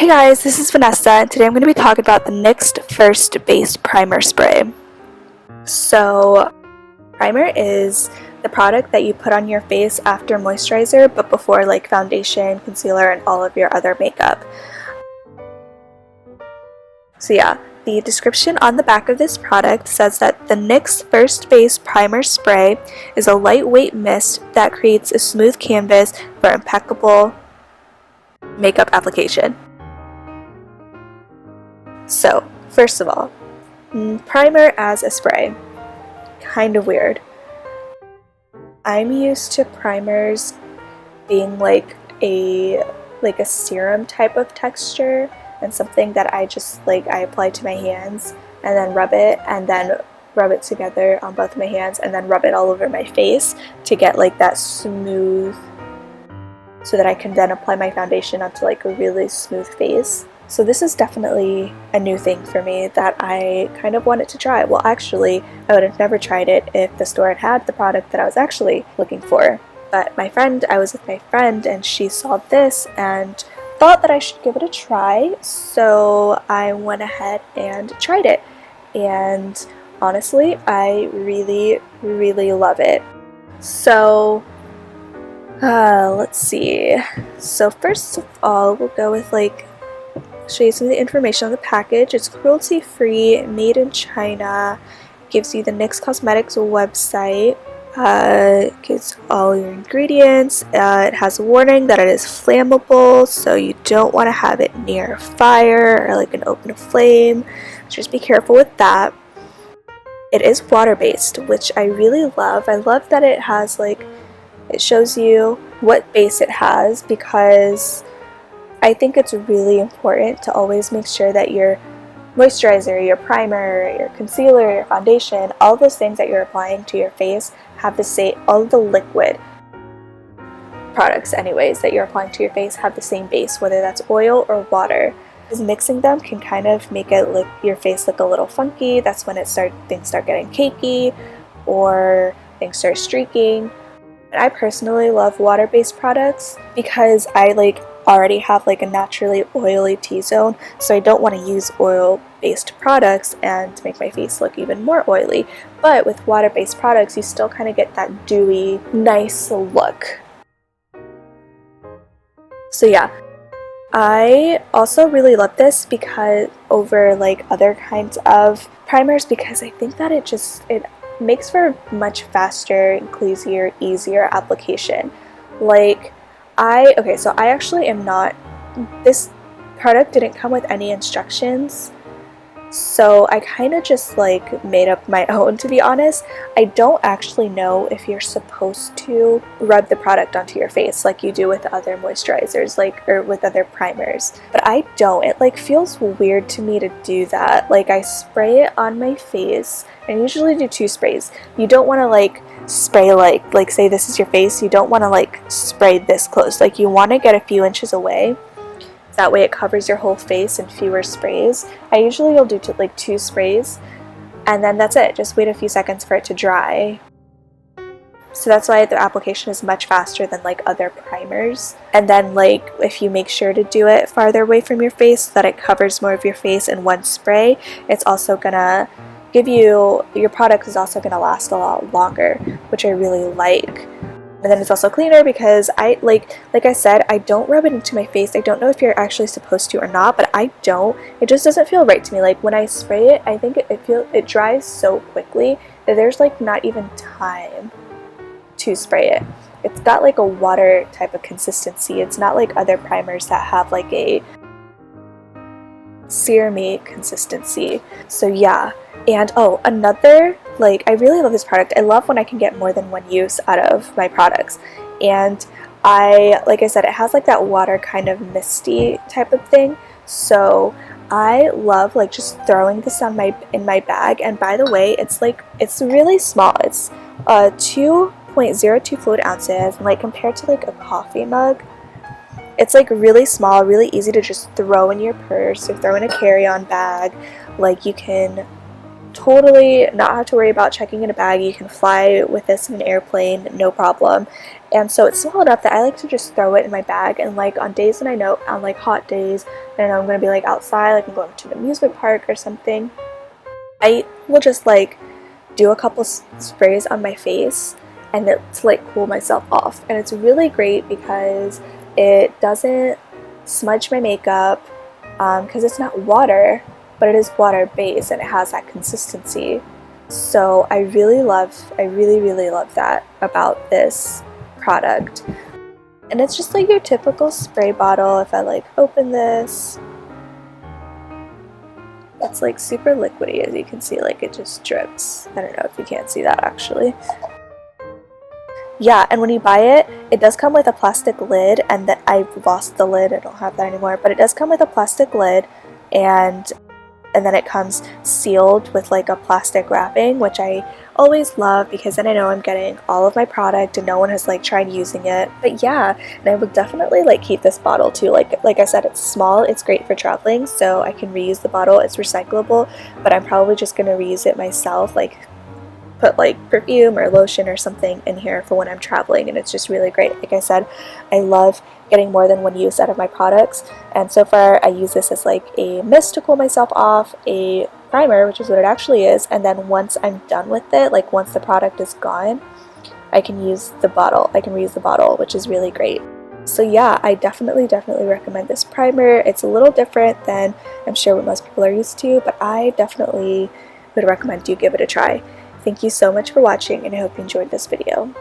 Hey guys, this is Vanessa, and today I'm going to be talking about the NYX First Base Primer Spray. So, primer is the product that you put on your face after moisturizer, but before like foundation, concealer, and all of your other makeup. So yeah, the description on the back of this product says that the NYX First Base Primer Spray is a lightweight mist that creates a smooth canvas for impeccable makeup application. So, first of all, primer as a spray. Kind of weird. I'm used to primers being like a serum type of texture and something that I just I apply to my hands and then rub it together on both of my hands and then rub it all over my face to get like that smooth, so that I can then apply my foundation onto like a really smooth face. So this is definitely a new thing for me that I kind of wanted to try. Well, actually, I would have never tried it if the store had the product that I was actually looking for. But I was with my friend and she saw this and thought that I should give it a try. So I went ahead and tried it. And honestly, I really, really love it. So let's see. So first of all, we'll go with show you some of the information on the package. It's cruelty-free, made in China, gives you the NYX Cosmetics website, gives all your ingredients. It has a warning that it is flammable, so you don't want to have it near fire or like an open flame. Just be careful with that. It is water-based, which I really love. I love that it has it shows you what base it has, because I think it's really important to always make sure that your moisturizer, your primer, your concealer, your foundation, all those things that you're applying to your face have the same, all of the liquid products anyways that you're applying to your face have the same base, whether that's oil or water. Because mixing them can kind of make your face look a little funky. That's when things start getting cakey or things start streaking. And I personally love water-based products because I already have a naturally oily T-zone, so I don't want to use oil-based products and make my face look even more oily. But with water-based products, you still kind of get that dewy, nice look. So yeah, I also really love this because over other kinds of primers, because I think that it makes for a much faster, easier application. So I actually am not, this product didn't come with any instructions, so I kind of just made up my own, to be honest. I don't actually know if you're supposed to rub the product onto your face like you do with other moisturizers, or with other primers, but I don't. It feels weird to me to do that. I spray it on my face, and I usually do 2 sprays. You don't want to spray say this is your face, you don't want to spray this close. You want to get a few inches away. That way it covers your whole face in fewer sprays. I usually will do 2 sprays, and then that's it. Just wait a few seconds for it to dry. So that's why the application is much faster than other primers. And then if you make sure to do it farther away from your face so that it covers more of your face in one spray, it's also gonna give you, your product is also gonna last a lot longer, which I really like. And then it's also cleaner because like I said, I don't rub it into my face. I don't know if you're actually supposed to or not, but I don't. It just doesn't feel right to me. When I spray it, I think it dries so quickly that there's not even time to spray it. It's got a water type of consistency. It's not like other primers that have a serum-y consistency. So yeah. And oh, another, I really love this product. I love when I can get more than one use out of my products. And like I said, it has that water kind of misty type of thing. So I love just throwing this in my bag. And by the way, it's really small. It's 2.02 fluid ounces, and compared to a coffee mug, it's really small, really easy to just throw in your purse or throw in a carry-on bag. You can totally not have to worry about checking in a bag. You can fly with this in an airplane, no problem. And so it's small enough that I like to just throw it in my bag, and like on days when I know, on like hot days, and I know I'm going to be like outside, like I'm going to an amusement park or something, I will just like do a couple sprays on my face and to like cool myself off. And it's really great because it doesn't smudge my makeup, because it's not water, but it is water based and it has that consistency. So I really really love that about this product. And it's just like your typical spray bottle. If I like open this, it's like super liquidy, as you can see, like it just drips. I don't know if you can't see that actually. Yeah, and when you buy it, it does come with a plastic lid, and that I've lost the lid, I don't have that anymore, but it does come with a plastic lid, and then it comes sealed with like a plastic wrapping, which I always love because then I know I'm getting all of my product and no one has like tried using it. But yeah, and I would definitely like keep this bottle too. Like I said, it's small, it's great for traveling, so I can reuse the bottle. It's recyclable, but I'm probably just gonna reuse it myself, like put like perfume or lotion or something in here for when I'm traveling, and it's just really great. Like I said, I love getting more than one use out of my products, and so far I use this as like a mist to cool myself off, a primer, which is what it actually is, and then once I'm done with it, like once the product is gone, I can use the bottle. I can reuse the bottle, which is really great. So yeah, I definitely recommend this primer. It's a little different than I'm sure what most people are used to, but I definitely would recommend you give it a try. Thank you so much for watching, and I hope you enjoyed this video.